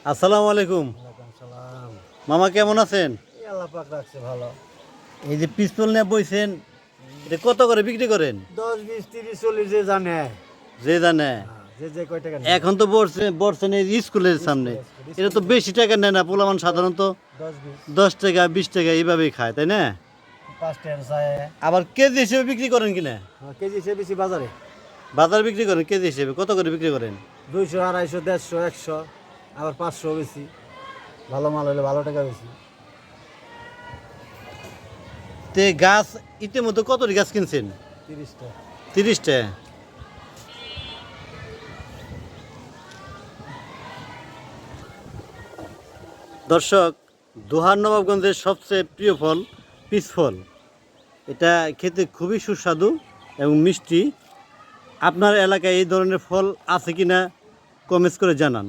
আসসালামু আলাইকুম। ওয়ালাইকুম সালাম। মামা কেমন আছেন? এই আল্লাহ পাক রাখছে ভালো। এই যে পিস্তল নিয়ে বইছেন, এটা কত করে বিক্রি করেন? 10, 20, 30, 40 যে জানে। যে জানে। যে কয় টাকা নেয়। এখন তো বসছেন এই স্কুলের সামনে, এটা তো বেশি টাকা নেয় না। পোলামান সাধারণত 10, 20, 10 টাকা 20 টাকা এইভাবেই খায়, তাই না? 5 টাকার চায়। আবার কেজি হিসেবে বিক্রি করেন কিনা? কেজি হিসেবে বেশি বাজারে। বাজার বিক্রি করেন কেজি হিসেবে কত করে বিক্রি করেন? 200, 250, 150, 100, আবার 500 বেশি। ভালো মাল হলে ভালো টাকা বেশি। তে গাছ ইতিমধ্যে কত গাছ কিনছেন? 30 টাকা। 30 টাকা। দর্শক, দোহার নবাবগঞ্জের সবচেয়ে প্রিয় ফল পিচ ফল। এটা খেতে খুবই সুস্বাদু এবং মিষ্টি। আপনার এলাকায় এই ধরনের ফল আছে কিনা কমেন্টস করে জানান।